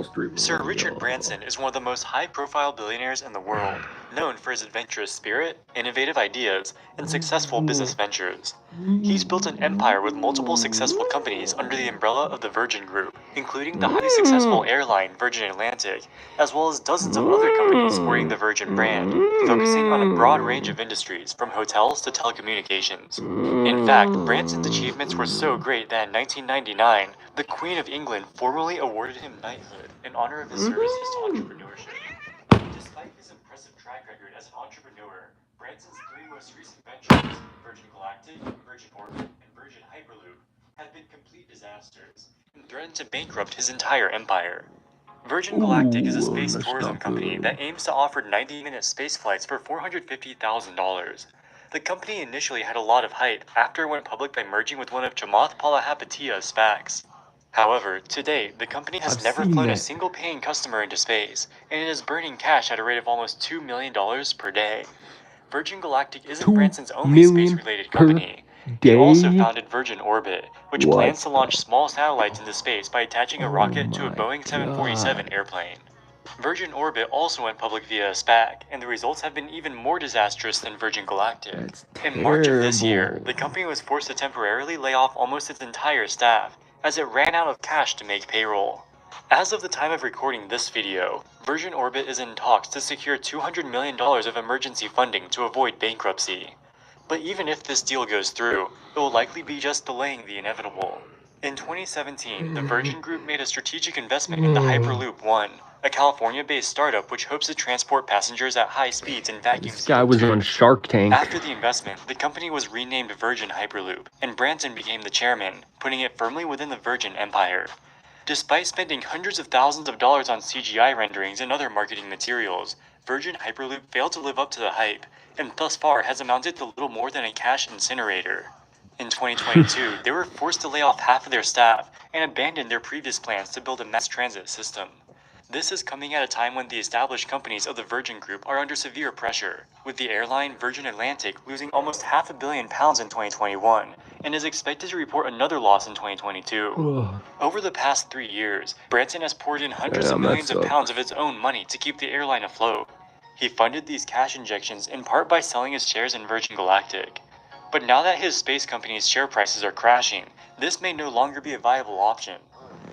Wall Street Sir money, Richard Branson is one of the most high-profile billionaires in the world, known for his adventurous spirit, innovative ideas, and successful business ventures. He's built an empire with multiple successful companies under the umbrella of the Virgin Group, including the highly successful airline Virgin Atlantic, as well as dozens of other companies sporting the Virgin brand, focusing on a broad range of industries from hotels to telecommunications. In fact, Branson's achievements were so great that in 1999, the Queen of England formally awarded him knighthood in honor of his services to entrepreneurship. Despite his impressive track record as an entrepreneur, Branson's three most recent ventures, Virgin Galactic, Virgin Orbit, and Virgin Hyperloop, have been complete disasters and threatened to bankrupt his entire empire. Virgin Galactic is a Ooh, space that's tourism not company good. that aims to offer 90-minute space flights for $450,000. The company initially had a lot of hype after it went public by merging with one of Chamath Palihapitiya's SPACs. However, to date, the company has I've never seen flown a that. single paying customer into space, and it is burning cash at a rate of almost $2 million per day. Virgin Galactic isn't 2 Branson's only million space-related per company. He also day? founded Virgin Orbit, which What plans to the? launch small satellites into space by attaching a Oh rocket to a my Boeing 747 god. airplane. Virgin Orbit also went public via a SPAC, and the results have been even more disastrous than Virgin Galactic. That's In March of this year, terrible. the company was forced to temporarily lay off almost its entire staff, as it ran out of cash to make payroll. As of the time of recording this video, Virgin Orbit is in talks to secure $200 million of emergency funding to avoid bankruptcy. But even if this deal goes through, it will likely be just delaying the inevitable. In 2017, the Virgin Group made a strategic investment in the Hyperloop One, a California-based startup which hopes to transport passengers at high speeds in This guy vacuum-sealed was on tubes. Shark Tank. After the investment, the company was renamed Virgin Hyperloop, and Branson became the chairman, putting it firmly within the Virgin Empire. Despite spending hundreds of thousands of dollars on CGI renderings and other marketing materials, Virgin Hyperloop failed to live up to the hype, and thus far has amounted to little more than a cash incinerator. In 2022, they were forced to lay off half of their staff and abandon their previous plans to build a mass transit system. This is coming at a time when the established companies of the Virgin Group are under severe pressure, with the airline Virgin Atlantic losing almost £500 million in 2021, and is expected to report another loss in 2022. Ugh, Over the past 3 years, Branson has poured in hundreds of damn, that millions of pounds of sucks. its own money to keep the airline afloat. He funded these cash injections in part by selling his shares in Virgin Galactic. But now that his space company's share prices are crashing, this may no longer be a viable option.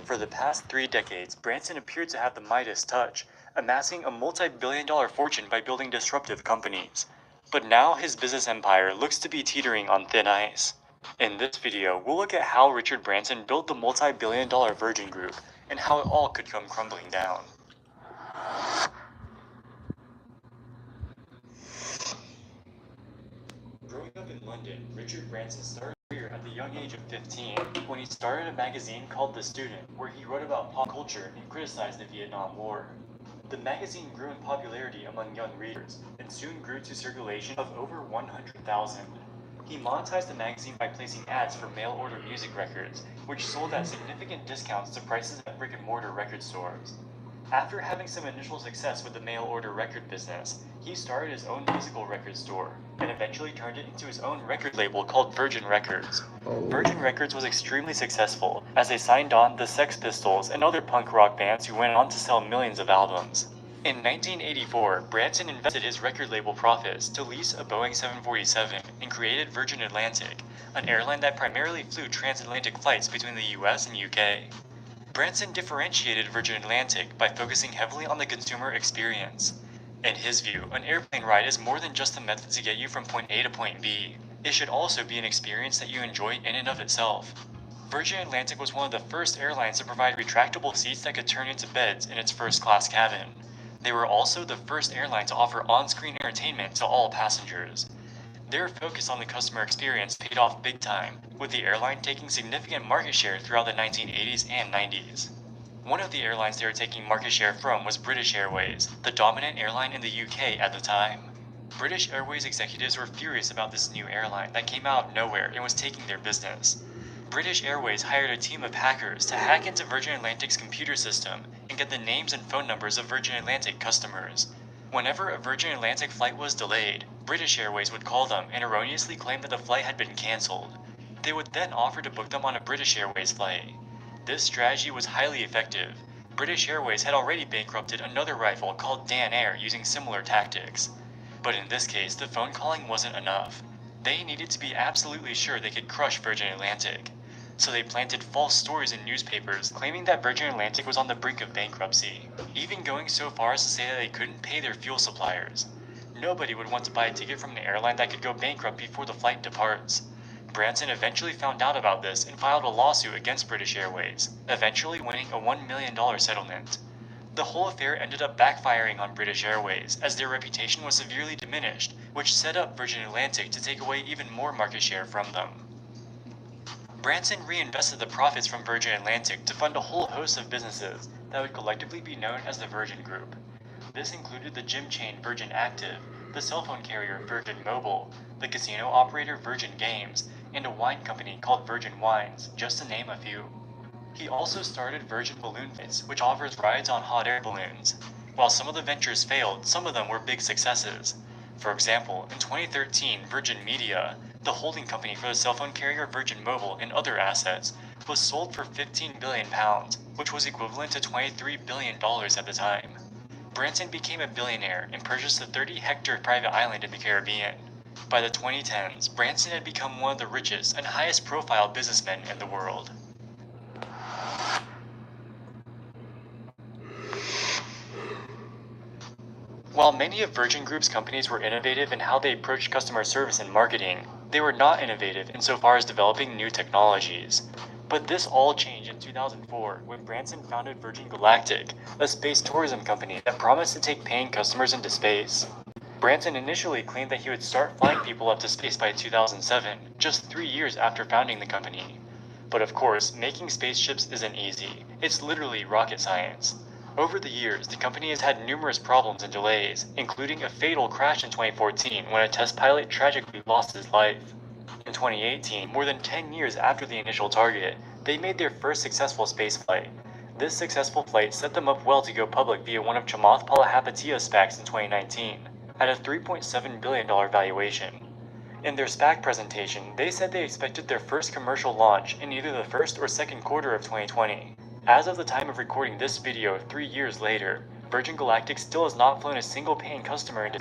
For the past 3 decades, Branson appeared to have the Midas touch, amassing a multi-billion-dollar fortune by building disruptive companies. But now his business empire looks to be teetering on thin ice. In this video, we'll look at how Richard Branson built the multi-billion-dollar Virgin Group, and how it all could come crumbling down. Growing up in London, Richard Branson started his career at the young age of 15, when he started a magazine called The Student, where he wrote about pop culture and criticized the Vietnam War. The magazine grew in popularity among young readers, and soon grew to circulation of over 100,000. He monetized the magazine by placing ads for mail-order music records, which sold at significant discounts to prices at brick-and-mortar record stores. After having some initial success with the mail-order record business, he started his own musical record store, and eventually turned it into his own record label called Virgin Records. Virgin Records was extremely successful, as they signed on the Sex Pistols and other punk rock bands who went on to sell millions of albums. In 1984, Branson invested his record label profits to lease a Boeing 747 and created Virgin Atlantic, an airline that primarily flew transatlantic flights between the US and UK. Branson differentiated Virgin Atlantic by focusing heavily on the consumer experience. In his view, an airplane ride is more than just a method to get you from point A to point B. It should also be an experience that you enjoy in and of itself. Virgin Atlantic was one of the first airlines to provide retractable seats that could turn into beds in its first-class cabin. They were also the first airline to offer on-screen entertainment to all passengers. Their focus on the customer experience paid off big time, with the airline taking significant market share throughout the 1980s and 90s. One of the airlines they were taking market share from was British Airways, the dominant airline in the UK at the time. British Airways executives were furious about this new airline that came out of nowhere and was taking their business. British Airways hired a team of hackers to hack into Virgin Atlantic's computer system and get the names and phone numbers of Virgin Atlantic customers. Whenever a Virgin Atlantic flight was delayed, British Airways would call them and erroneously claim that the flight had been cancelled. They would then offer to book them on a British Airways flight. This strategy was highly effective. British Airways had already bankrupted another rival called Dan Air using similar tactics. But in this case, the phone calling wasn't enough. They needed to be absolutely sure they could crush Virgin Atlantic. So they planted false stories in newspapers claiming that Virgin Atlantic was on the brink of bankruptcy, even going so far as to say that they couldn't pay their fuel suppliers. Nobody would want to buy a ticket from an airline that could go bankrupt before the flight departs. Branson eventually found out about this and filed a lawsuit against British Airways, eventually winning a $1 million settlement. The whole affair ended up backfiring on British Airways, as their reputation was severely diminished, which set up Virgin Atlantic to take away even more market share from them. Branson reinvested the profits from Virgin Atlantic to fund a whole host of businesses that would collectively be known as the Virgin Group. This included the gym chain Virgin Active, the cell phone carrier Virgin Mobile, the casino operator Virgin Games, and a wine company called Virgin Wines, just to name a few. He also started Virgin Balloon Flights, which offers rides on hot air balloons. While some of the ventures failed, some of them were big successes. For example, in 2013, Virgin Media, the holding company for the cell phone carrier Virgin Mobile and other assets, was sold for £15 billion, which was equivalent to $23 billion at the time. Branson became a billionaire and purchased a 30-hectare private island in the Caribbean. By the 2010s, Branson had become one of the richest and highest-profile businessmen in the world. While many of Virgin Group's companies were innovative in how they approached customer service and marketing, they were not innovative insofar as developing new technologies. But this all changed in 2004 when Branson founded Virgin Galactic, a space tourism company that promised to take paying customers into space. Branson initially claimed that he would start flying people up to space by 2007, just 3 years after founding the company. But of course, making spaceships isn't easy. It's literally rocket science. Over the years, the company has had numerous problems and delays, including a fatal crash in 2014 when a test pilot tragically lost his life. In 2018, more than 10 years after the initial target, they made their first successful spaceflight. This successful flight set them up well to go public via one of Chamath Palihapitiya's SPACs in 2019, at a $3.7 billion valuation. In their SPAC presentation, they said they expected their first commercial launch in either the first or second quarter of 2020. As of the time of recording this video 3 years later, Virgin Galactic still has not flown a single paying customer into